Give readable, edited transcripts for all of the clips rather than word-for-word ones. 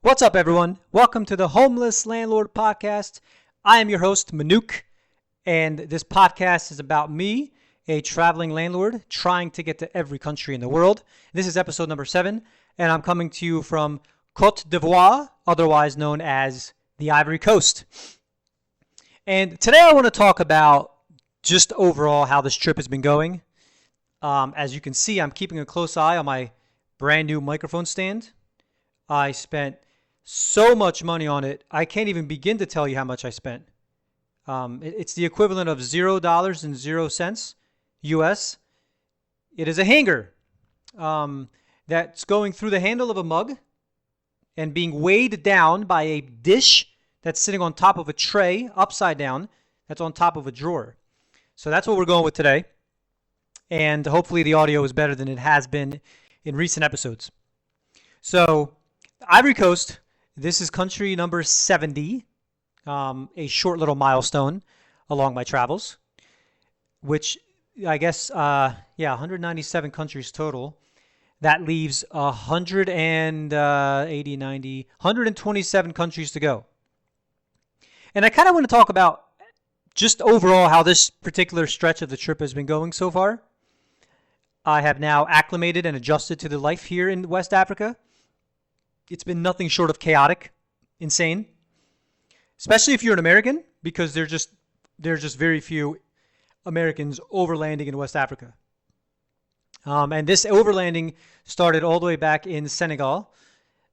What's up, everyone? Welcome to the Homeless Landlord Podcast. I am your host, Manuk, and this podcast is about me, a traveling landlord trying to get to every country in the world. This is episode number 7, and I'm coming to you from Côte d'Ivoire, otherwise known as the Ivory Coast. And today I want to talk about just overall how this trip has been going. As you can see, I'm keeping a close eye on my brand new microphone stand. I spent so much money on it, I can't even begin to tell you how much I spent. It's the equivalent of $0.00 US. It is a hanger that's going through the handle of a mug and being weighed down by a dish that's sitting on top of a tray, upside down, that's on top of a drawer. So that's what we're going with today. And hopefully the audio is better than it has been in recent episodes. So, Ivory Coast, this is country number 70, a short little milestone along my travels, which I guess, 197 countries total. That leaves 127 countries to go. And I kind of want to talk about just overall how this particular stretch of the trip has been going so far. I have now acclimated and adjusted to the life here in West Africa. It's been nothing short of chaotic, insane, especially if you're an American, because there's just very few Americans overlanding in West Africa. And this overlanding started all the way back in Senegal,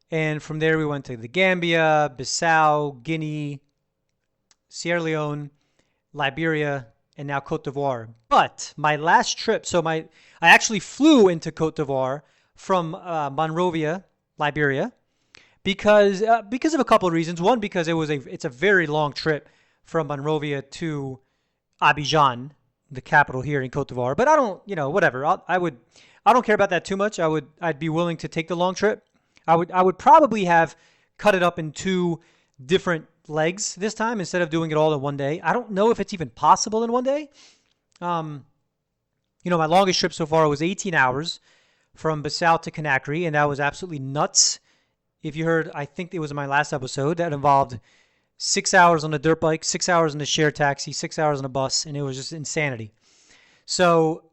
and from there we went to the Gambia, Bissau, Guinea, Sierra Leone, Liberia, and now Côte d'Ivoire. But my last trip, I actually flew into Côte d'Ivoire from Monrovia, Liberia, because of a couple of reasons. One, because it's a very long trip from Monrovia to Abidjan, the capital here in Côte d'Ivoire. But I don't, whatever. I don't care about that too much. I'd be willing to take the long trip. I would probably have cut it up in 2 different legs this time instead of doing it all in one day. I don't know if it's even possible in one day. My longest trip so far was 18 hours from Bissau to Conakry, and that was absolutely nuts. If you heard, I think it was in my last episode, that involved 6 hours on a dirt bike, 6 hours in a share taxi, 6 hours on a bus, and it was just insanity. So,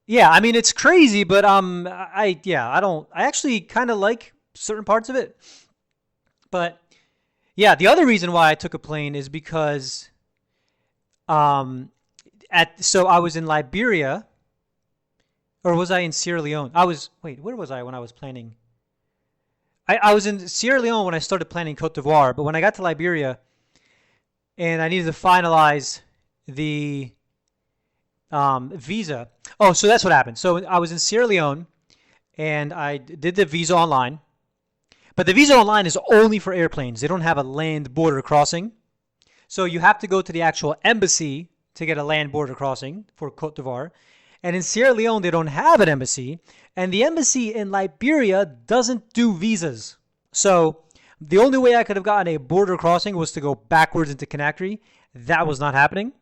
yeah, I mean, it's crazy, but I actually kind of like certain parts of it. But yeah, the other reason why I took a plane is because I was in Liberia, or was I in Sierra Leone? Where was I when I was planning? I was in Sierra Leone when I started planning Côte d'Ivoire, but when I got to Liberia and I needed to finalize the visa. Oh, so that's what happened. So I was in Sierra Leone and I did the visa online. But the visa online is only for airplanes. They don't have a land border crossing. So you have to go to the actual embassy to get a land border crossing for Côte d'Ivoire. And in Sierra Leone, they don't have an embassy. And the embassy in Liberia doesn't do visas. So the only way I could have gotten a border crossing was to go backwards into Conakry. That was not happening.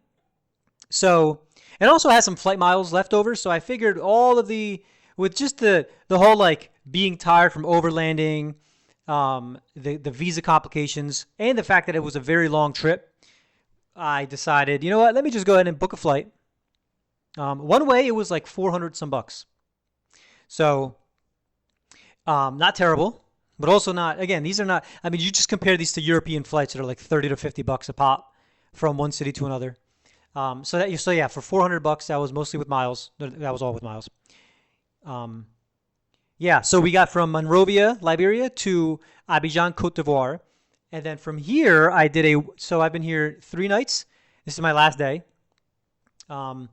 So it also has some flight miles left over. So I figured with just the whole like being tired from overlanding, the visa complications, and the fact that it was a very long trip, I decided, you know what, let me just go ahead and book a flight. One way, it was like 400 some bucks. So, not terrible, but also not, again, these are not, I mean, you just compare these to European flights that are like 30 to 50 bucks a pop from one city to another. For 400 bucks, that was mostly with miles. That was all with miles. So we got from Monrovia, Liberia to Abidjan, Côte d'Ivoire. And then from here, I've been here 3 nights. This is my last day. And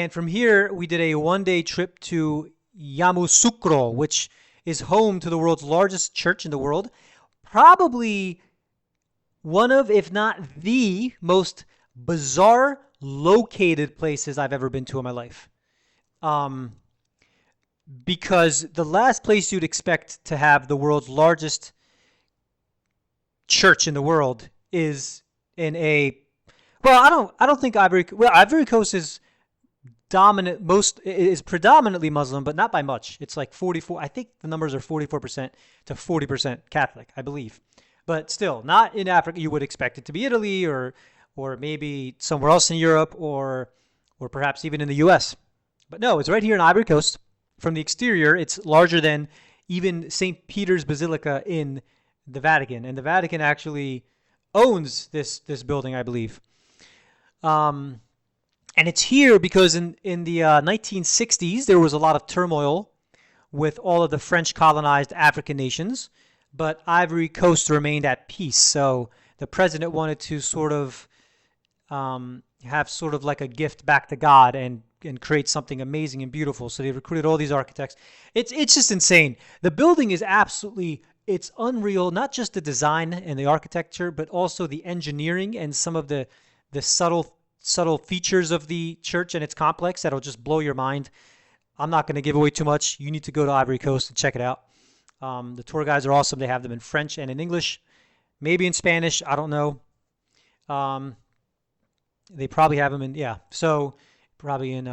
from here, we did a 1-day trip to Yamoussoukro, which is home to the world's largest church in the world. Probably one of, if not the most bizarre located places I've ever been to in my life. Because the last place you'd expect to have the world's largest church in the world is in I don't think Ivory Coast is dominant, most is predominantly Muslim, but not by much. It's like 44. I think the numbers are 44% to 40% Catholic, I believe. But still, not in Africa. You would expect it to be Italy or maybe somewhere else in Europe or perhaps even in the U.S. But no, it's right here in Ivory Coast. From the exterior, it's larger than even St. Peter's Basilica in the Vatican, and the Vatican actually owns this building, I believe. Um, and it's here because in the 1960s there was a lot of turmoil with all of the French colonized African nations, but Ivory Coast remained at peace. So the president wanted to sort of have sort of like a gift back to God and create something amazing and beautiful. So they recruited all these architects. It's just insane. The building is absolutely it's unreal. Not just the design and the architecture, but also the engineering and some of the subtle features of the church and its complex that'll just blow your mind. I'm not going to give away too much. You need to go to Ivory Coast and check it out. The tour guides are awesome. They have them in French and in English, maybe in Spanish. I don't know. They probably have them in, yeah. So probably in,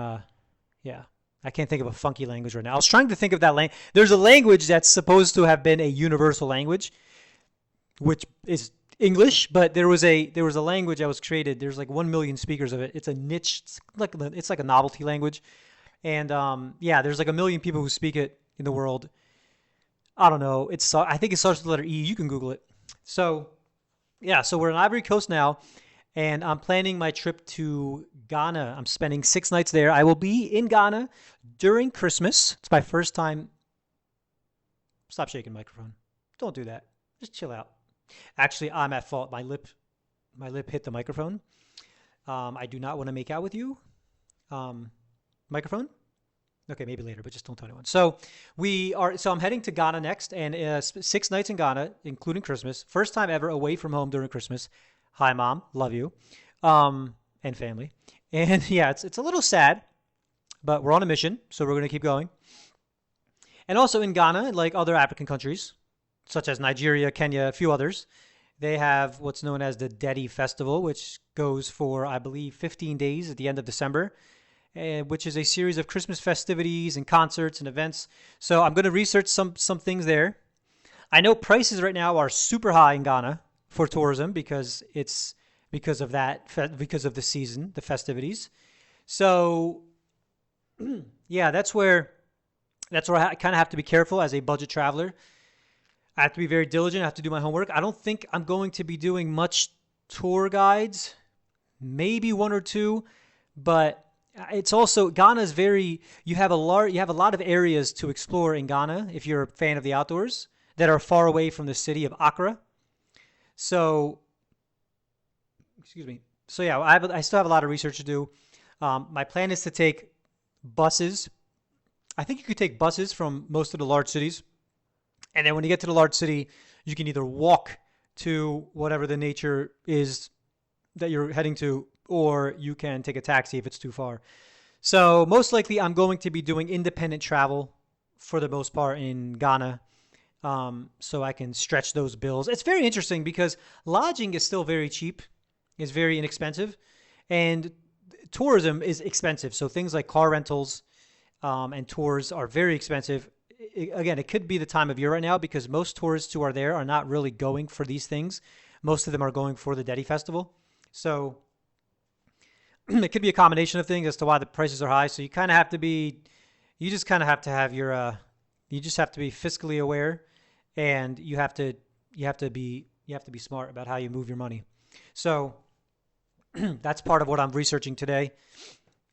yeah. I can't think of a funky language right now. I was trying to think of that language. There's a language that's supposed to have been a universal language, which is English, but there was a language that was created. There's like 1 million speakers of it. It's a niche. It's like a novelty language, and yeah, there's like 1 million people who speak it in the world. I don't know. I think it starts with the letter E. You can Google it. So yeah, so we're in Ivory Coast now, and I'm planning my trip to Ghana. I'm spending 6 nights there. I will be in Ghana during Christmas. It's my first time. Stop shaking the microphone. Don't do that. Just chill out. Actually, I'm at fault. My lip hit the microphone. I do not want to make out with you. Microphone? Okay, maybe later, but just don't tell anyone. So I'm heading to Ghana next, and 6 nights in Ghana, including Christmas. First time ever away from home during Christmas. Hi, Mom. Love you. And family. And yeah, it's a little sad, but we're on a mission, so we're going to keep going. And also in Ghana, like other African countries, such as Nigeria, Kenya, a few others, they have what's known as the Dedi Festival, which goes for, I believe, 15 days at the end of December, which is a series of Christmas festivities and concerts and events. So I'm going to research some things there. I know prices right now are super high in Ghana for tourism because of the season, the festivities. So yeah, that's where I kind of have to be careful as a budget traveler. I have to be very diligent. I have to do my homework. I don't think I'm going to be doing much tour guides, maybe 1 or 2, but it's also Ghana is you have a lot of areas to explore in Ghana if you're a fan of the outdoors that are far away from the city of Accra. So, excuse me. So yeah, I still have a lot of research to do. My plan is to take buses. I think you could take buses from most of the large cities. And then when you get to the large city, you can either walk to whatever the nature is that you're heading to, or you can take a taxi if it's too far. So most likely I'm going to be doing independent travel for the most part in Ghana, so I can stretch those bills. It's very interesting because lodging is still very cheap, is very inexpensive, and tourism is expensive. So things like car rentals and tours are very expensive. Again, it could be the time of year right now because most tourists who are there are not really going for these things. Most of them are going for the Dedi Festival. So it could be a combination of things as to why the prices are high. So you kind of have to be, you just kind of have to have your, you just have to be fiscally aware, and you have to be smart about how you move your money. So that's part of what I'm researching today.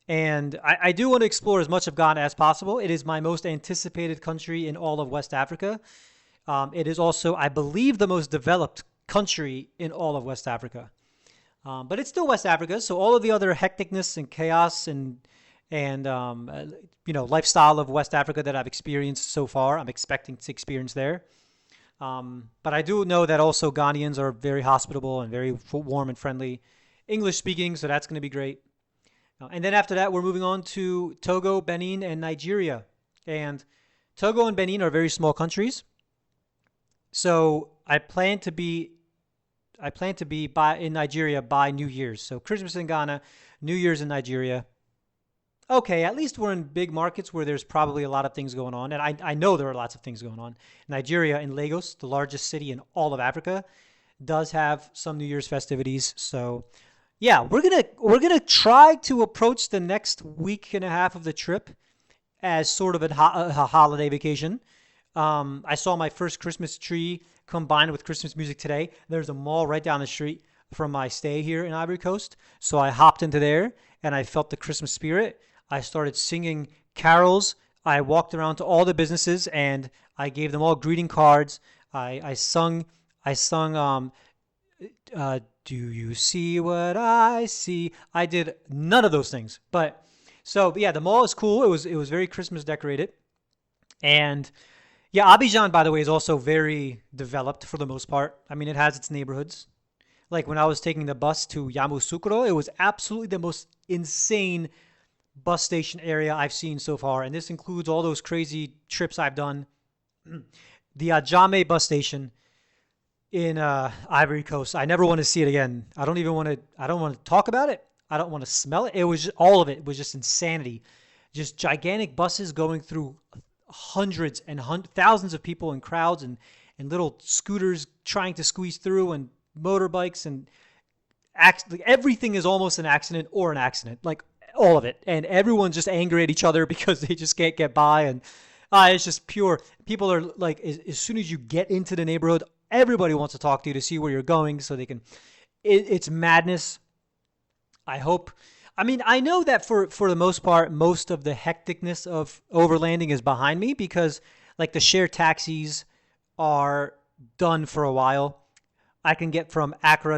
And I do want to explore as much of Ghana as possible. It is my most anticipated country in all of West Africa. It is also, I believe, the most developed country in all of West Africa. But it's still West Africa, so all of the other hecticness and chaos and lifestyle of West Africa that I've experienced so far, I'm expecting to experience there. But I do know that also Ghanaians are very hospitable and very warm and friendly, English speaking, so that's going to be great. And then after that, we're moving on to Togo, Benin, and Nigeria. And Togo and Benin are very small countries. So I plan to be in Nigeria by New Year's. So Christmas in Ghana, New Year's in Nigeria. okay, at least we're in big markets where there's probably a lot of things going on. And I know there are lots of things going on. Nigeria in Lagos, the largest city in all of Africa, does have some New Year's festivities. So yeah, we're gonna try to approach the next week and a half of the trip as sort of a holiday vacation. I saw my first Christmas tree combined with Christmas music today. There's a mall right down the street from my stay here in Ivory Coast. So I hopped into there and I felt the Christmas spirit. I started singing carols. I walked around to all the businesses and I gave them all greeting cards. I sung do you see what I see? I did none of those things. But yeah, the mall is cool. It was very Christmas decorated. And yeah, Abidjan, by the way, is also very developed for the most part. I mean, it has its neighborhoods. Like when I was taking the bus to Yamoussoukro, it was absolutely the most insane bus station area I've seen so far. And this includes all those crazy trips I've done. The Ajame bus station in Ivory Coast. I never want to see it again. I don't even want to. I don't want to talk about it. I don't want to smell it. It was just, all of it was just insanity. Just gigantic buses going through hundreds and thousands of people in crowds and little scooters trying to squeeze through and motorbikes and like everything is almost an accident or an accident. Like all of it, and everyone's just angry at each other because they just can't get by and. It's just pure. People are like, as soon as you get into the neighborhood, everybody wants to talk to you to see where you're going so they can. It's madness. I hope. I mean, I know that for the most part, most of the hecticness of overlanding is behind me because, like, the share taxis are done for a while. I can get from from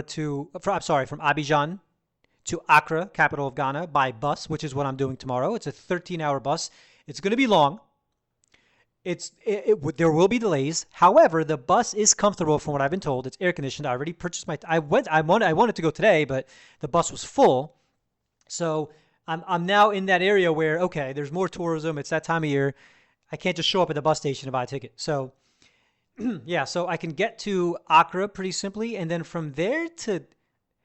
Abidjan to Accra, capital of Ghana, by bus, which is what I'm doing tomorrow. It's a 13-hour bus. It's going to be long. There will be delays. However, the bus is comfortable from what I've been told. It's air conditioned. I already purchased my. I wanted to go today, but the bus was full. So I'm now in that area where okay, there's more tourism. It's that time of year. I can't just show up at the bus station and buy a ticket. So yeah, so I can get to Accra pretty simply, and then from there to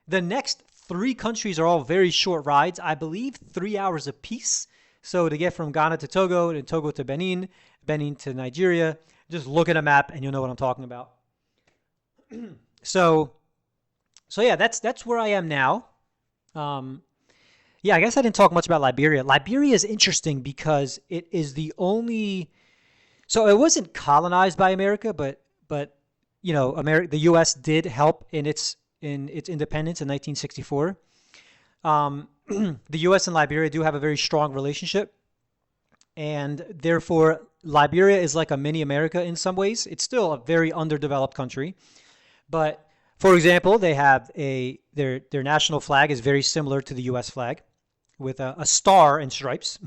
the next three countries are all very short rides. I believe 3 hours apiece. So to get from Ghana to Togo, and Togo to Benin, Benin to Nigeria, just look at a map and you'll know what I'm talking about. So, so yeah, that's where I am now. Um, yeah, I guess I didn't talk much about Liberia. Liberia is interesting because it is the only. So it wasn't colonized by America, but America, the U.S. did help in its independence in 1964. The U.S. and Liberia do have a very strong relationship, and therefore Liberia is like a mini America in some ways. It's still a very underdeveloped country, but for example, they have their national flag is very similar to the U.S. flag, with a star and stripes.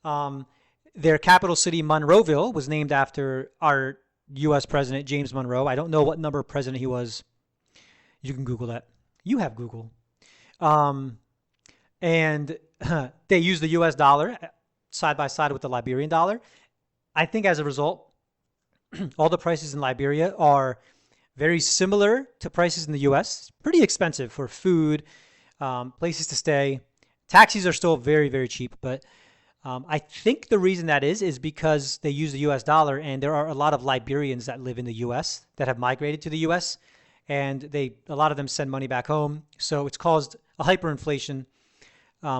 Um, their capital city, Monroeville, was named after our U.S. president James Monroe. I don't know what number president he was. You can Google that. You have Google. Um, and they use the US dollar side by side with the Liberian dollar. I think as a result, all the prices in Liberia are very similar to prices in the US. Pretty expensive for food, places to stay. Taxis are still very, very cheap, but I think the reason that is because they use the US dollar, and there are a lot of Liberians that live in the US that have migrated to the US, and a lot of them send money back home. So it's caused a hyperinflation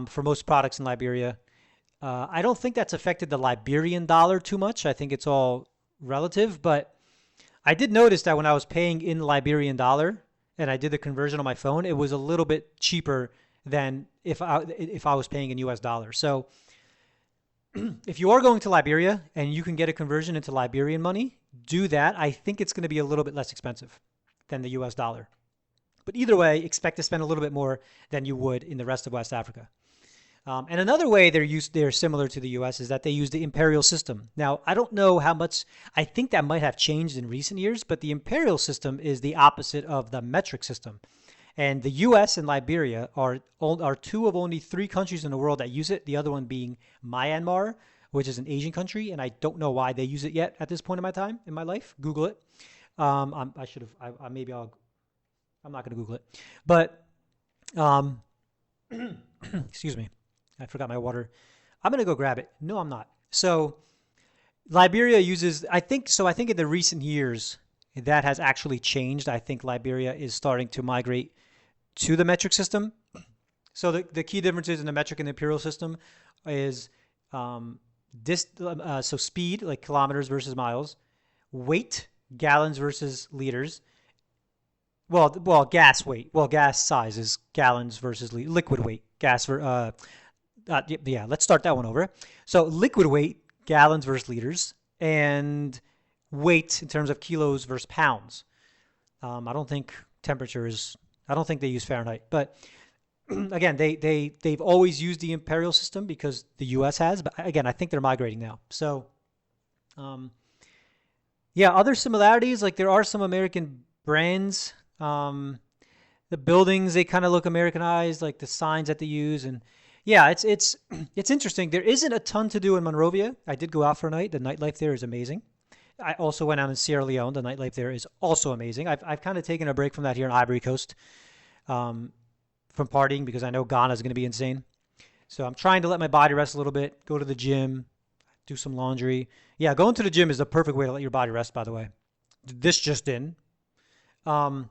for most products in Liberia. I don't think that's affected the Liberian dollar too much. I think it's all relative, but I did notice that when I was paying in Liberian dollar and I did the conversion on my phone, it was a little bit cheaper than if I was paying in US dollars. So if you are going to Liberia and you can get a conversion into Liberian money, do that. I think it's going to be a little bit less expensive than the US dollar. But either way, expect to spend a little bit more than you would in the rest of West Africa. And another way they're similar to the U.S. is that they use the imperial system. Now, I don't know how much. I think that might have changed in recent years, but the imperial system is the opposite of the metric system. And the U.S. and Liberia are two of only three countries in the world that use it. The other one being Myanmar, which is an Asian country, and I don't know why they use it yet at this point in my life. Google it. I should have. Maybe I'll. I'm not going to Google it, but excuse me. I forgot my water. I'm gonna go grab it. No, I'm not. So Liberia uses, I think so. I think in the recent years that has actually changed. I think Liberia is starting to migrate to the metric system. So the key differences in the metric and the imperial system is um, so speed, like kilometers versus miles, weight, gallons versus liters. Gas weight. Well, gas size is gallons versus liquid weight. Yeah. Let's start that one over. So liquid weight, gallons versus liters, and weight in terms of kilos versus pounds. I don't think temperature is. I don't think they use Fahrenheit, but again, they've always used the imperial system because the U.S. has. But again, I think they're migrating now. So, um, yeah, other similarities like there are some American brands. The buildings they kind of look Americanized, like the signs that they use, and yeah, it's it's interesting. There isn't a ton to do in Monrovia. I did go out for a night. The nightlife there is amazing. I also went out in Sierra Leone. The nightlife there is also amazing. I've kind of taken a break from that here in Ivory Coast, um, from partying because I know Ghana is going to be insane. So I'm trying to let my body rest a little bit. Go to the gym, do some laundry. Yeah, going to the gym is the perfect way to let your body rest. By the way, this just in. Um,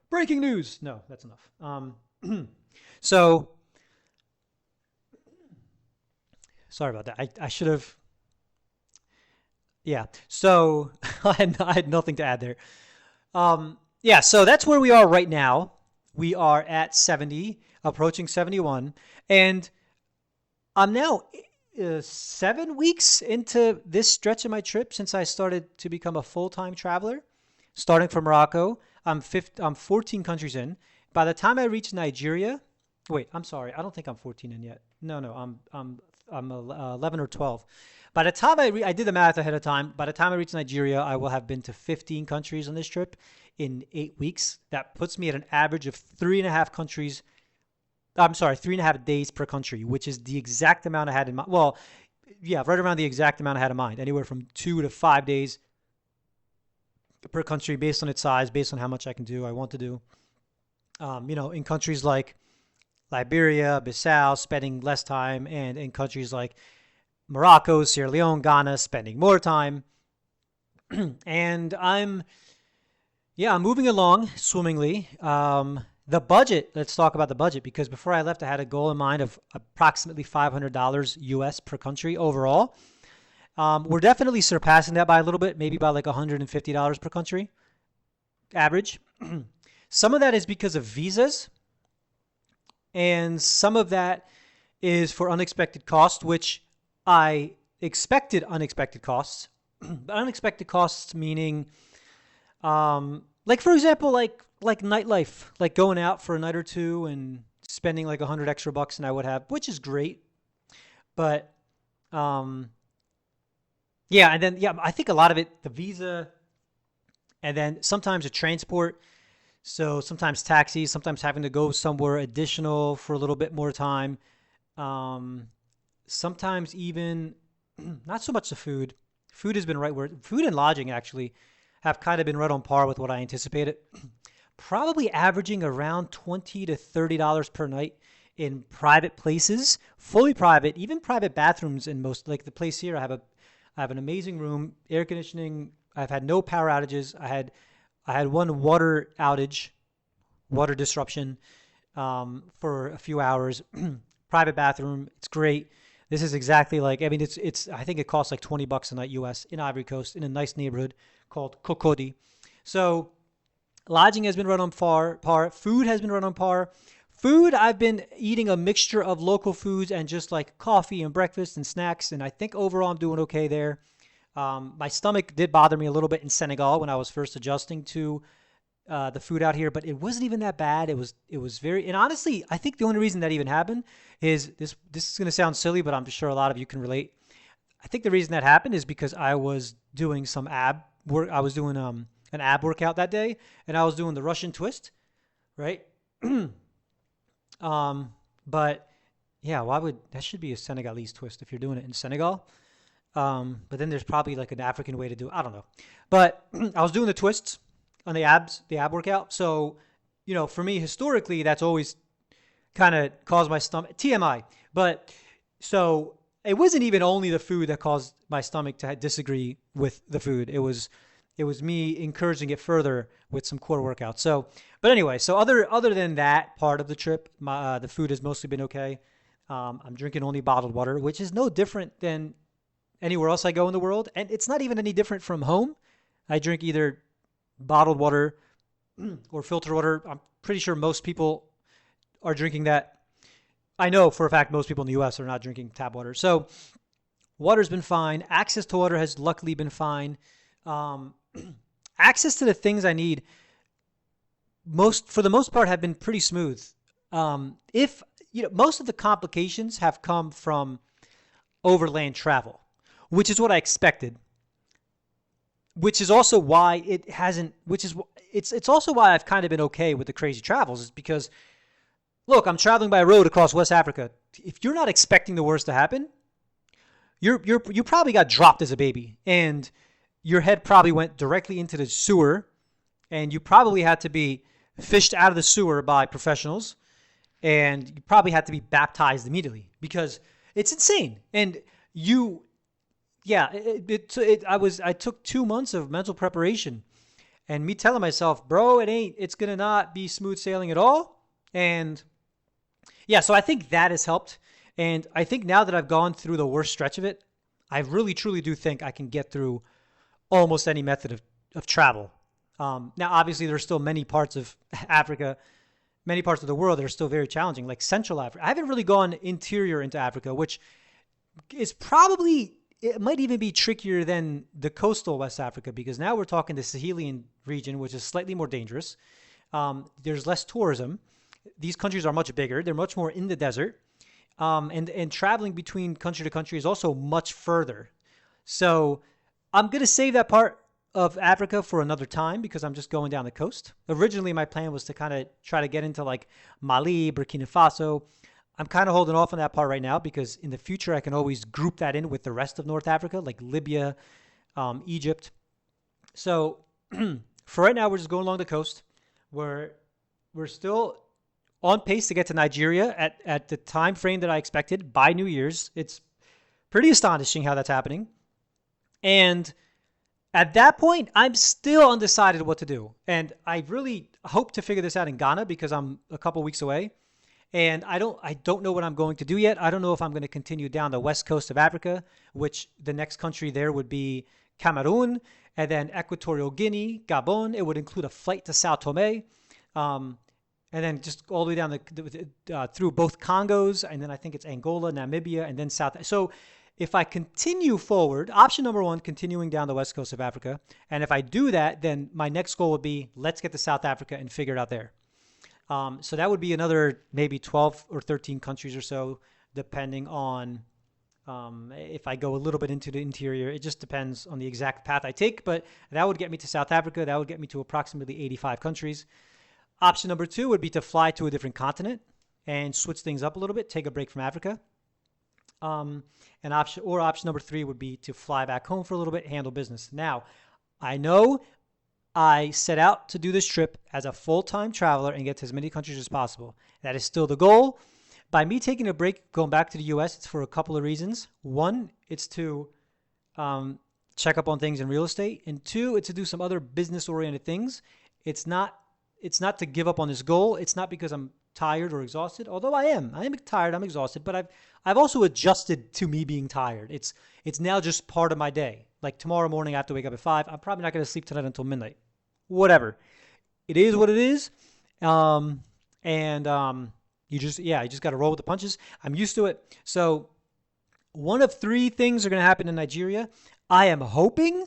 Breaking news. No, that's enough. So sorry about that. I should have. Yeah. So I had nothing to add there. Yeah. So that's where we are right now. We are at 70, approaching 71, and I'm now 7 weeks into this stretch of my trip since I started to become a full-time traveler. Starting from Morocco, I'm 14 countries in. By the time I reach Nigeria, wait, I'm sorry, I don't think I'm 14 in yet. No, no, I'm 11 or 12. By the time I did the math ahead of time. By the time I reach Nigeria, I will have been to 15 countries on this trip in 8 weeks. That puts me at an average of 3.5 countries. I'm sorry, 3.5 days per country, which is the exact amount I had in mind. Well, yeah, right around the exact amount I had in mind. Anywhere from 2 to 5 days per country based on its size, based on how much I can do, I want to do. In countries like Liberia, Bissau, spending less time, and in countries like Morocco, Sierra Leone, Ghana, spending more time. And I'm moving along swimmingly. The budget, let's talk about the budget because before I left, I had a goal in mind of approximately $500 US per country overall. We're definitely surpassing that by a little bit, maybe by like $150 per country average. Some of that is because of visas, and some of that is for unexpected costs, which I expected unexpected costs. Unexpected costs meaning, like for example, like nightlife, like going out for a night or two and spending like 100 extra bucks than I would have, which is great. But yeah, and then yeah, I think a lot of it, the visa, and then sometimes the transport. So sometimes taxis, sometimes having to go somewhere additional for a little bit more time. Um, Sometimes even not so much the food. Food has been right where food and lodging actually have kind of been right on par with what I anticipated. Probably averaging around $20 to $30 per night in private places, fully private, even private bathrooms in most. Like the place here, I have an amazing room, air conditioning. I've had no power outages. I had one water outage, water disruption, for a few hours. Private bathroom, it's great. This is exactly like, I mean, it's. I think it costs like $20 a night US in Ivory Coast in a nice neighborhood called Kokodi. So lodging has been run on par. Food has been run on par. Food, I've been eating a mixture of local foods and just like coffee and breakfast and snacks, and I think overall I'm doing okay there. My stomach did bother me a little bit in Senegal when I was first adjusting to the food out here, but it wasn't even that bad. It was very, and honestly, I think the only reason that even happened is this. This is going to sound silly, but I'm sure a lot of you can relate. I think the reason that happened is because I was doing some ab work. I was doing an ab workout that day, and I was doing the Russian twist, right? But yeah, why would that should be a Senegalese twist if you're doing it in Senegal? But then there's probably like an African way to do it. I don't know. But I was doing the twists on the ab workout. So, for me, historically, that's always kind of caused my stomach, TMI. But So it wasn't even only the food that caused my stomach to disagree with the food. It was me encouraging it further with some core workouts. So, but anyway, so other than that part of the trip, the food has mostly been okay. I'm drinking only bottled water, which is no different than anywhere else I go in the world, and it's not even any different from home. I drink either bottled water or filtered water. I'm pretty sure most people are drinking that. I know for a fact most people in the U.S. are not drinking tap water. So water's been fine. Access to water has luckily been fine. Um, access to the things I need for the most part have been pretty smooth. If most of the complications have come from overland travel, which is what I expected. Which is also why it hasn't. It's also why I've kind of been okay with the crazy travels, is because look, I'm traveling by road across West Africa. If you're not expecting the worst to happen, you probably got dropped as a baby, and your head probably went directly into the sewer, and you probably had to be fished out of the sewer by professionals, and you probably had to be baptized immediately because it's insane. And I took 2 months of mental preparation, and me telling myself, bro, it's gonna not be smooth sailing at all, and yeah, so I think that has helped. And I think now that I've gone through the worst stretch of it, I really, truly do think I can get through almost any method of travel. Now, obviously, there's still many parts of Africa, many parts of the world that are still very challenging, like Central Africa. I haven't really gone interior into Africa, which is it might even be trickier than the coastal West Africa, because now we're talking the Sahelian region, which is slightly more dangerous. There's less tourism. These countries are much bigger. They're much more in the desert. And traveling between country to country is also much further. So I'm going to save that part of Africa for another time because I'm just going down the coast. Originally, my plan was to kind of try to get into like Mali, Burkina Faso. I'm kind of holding off on that part right now because in the future, I can always group that in with the rest of North Africa, like Libya, Egypt. So for right now, we're just going along the coast. We're still on pace to get to Nigeria at the time frame that I expected by New Year's. It's pretty astonishing how that's happening. And at that point, I'm still undecided what to do. And I really hope to figure this out in Ghana because I'm a couple weeks away. And I don't know what I'm going to do yet. I don't know if I'm going to continue down the west coast of Africa, which the next country there would be Cameroon, and then Equatorial Guinea, Gabon. It would include a flight to Sao Tome. And then just all the way down through both Congos, and then I think it's Angola, Namibia, and then South. So if I continue forward, option number one, continuing down the west coast of Africa. And if I do that, then my next goal would be, let's get to South Africa and figure it out there. So that would be another maybe 12 or 13 countries or so, depending on if I go a little bit into the interior. It just depends on the exact path I take. But that would get me to South Africa. That would get me to approximately 85 countries. Option number two would be to fly to a different continent and switch things up a little bit, take a break from Africa. And option number three would be to fly back home for a little bit, handle business. Now, I know I set out to do this trip as a full-time traveler and get to as many countries as possible. That is still the goal. By me taking a break, going back to the U.S., it's for a couple of reasons. One, it's to check up on things in real estate. And two, it's to do some other business-oriented things. It's not to give up on this goal. It's not because I'm tired or exhausted, although I am tired, I'm exhausted, but I've also adjusted to me being tired. It's now just part of my day. Like tomorrow morning I have to wake up at 5. I'm probably not going to sleep tonight until midnight. Whatever. It is what it is. You just got to roll with the punches. I'm used to it. So one of three things are going to happen in Nigeria. I am hoping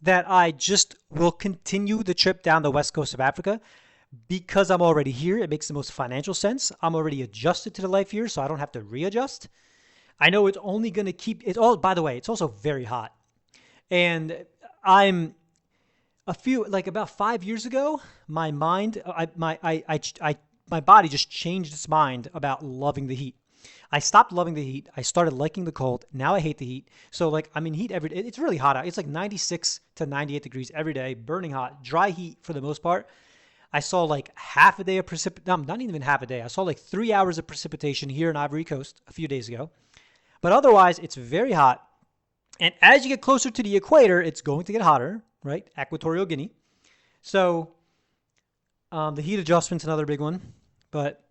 that I just will continue the trip down the west coast of Africa. Because I'm already here, it makes the most financial sense. I'm already adjusted to the life here, so I don't have to readjust. I know it's only going to keep it all. By the way, it's also very hot. And I'm about 5 years ago, my body just changed its mind about loving the heat. I stopped loving the heat. I started liking the cold. Now I hate the heat. So I'm in heat every day. It's really hot out. It's like 96 to 98 degrees every day, burning hot, dry heat for the most part. I saw like half a day of not even half a day. I saw like 3 hours of precipitation here in Ivory Coast a few days ago. But otherwise, it's very hot. And as you get closer to the equator, it's going to get hotter, right? Equatorial Guinea. So the heat adjustment's another big one. But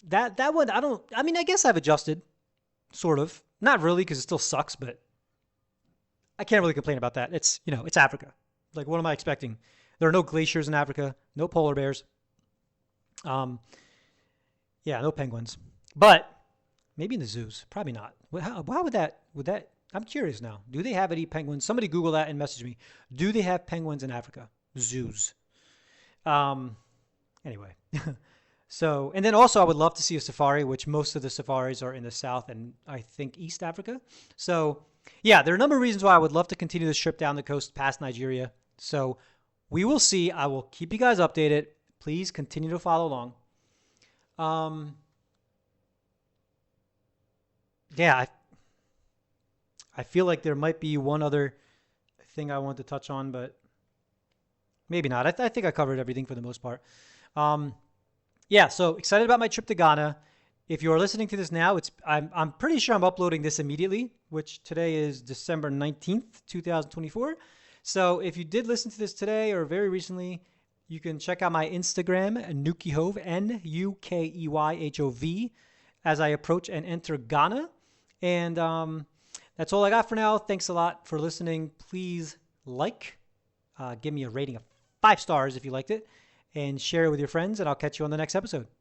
that one, I guess I've adjusted, sort of. Not really, because it still sucks, but I can't really complain about that. It's Africa. Like, what am I expecting? There are no glaciers in Africa, no polar bears. No penguins. But maybe in the zoos. Probably not. How would that, I'm curious now. Do they have any penguins? Somebody Google that and message me. Do they have penguins in Africa? Zoos. Anyway. So, and then also I would love to see a safari, which most of the safaris are in the South and I think East Africa. So, yeah, there are a number of reasons why I would love to continue this trip down the coast past Nigeria. So, we will see. I will keep you guys updated. Please continue to follow along. I feel like there might be one other thing I want to touch on, but maybe not. I think I covered everything for the most part. So excited about my trip to Ghana. If you are listening to this now, I'm pretty sure I'm uploading this immediately, which today is December 19th, 2024. So if you did listen to this today or very recently, you can check out my Instagram, Nukeyhove, Nukeyhov, as I approach and enter Ghana. And that's all I got for now. Thanks a lot for listening. Please give me a rating of 5 stars if you liked it, and share it with your friends, and I'll catch you on the next episode.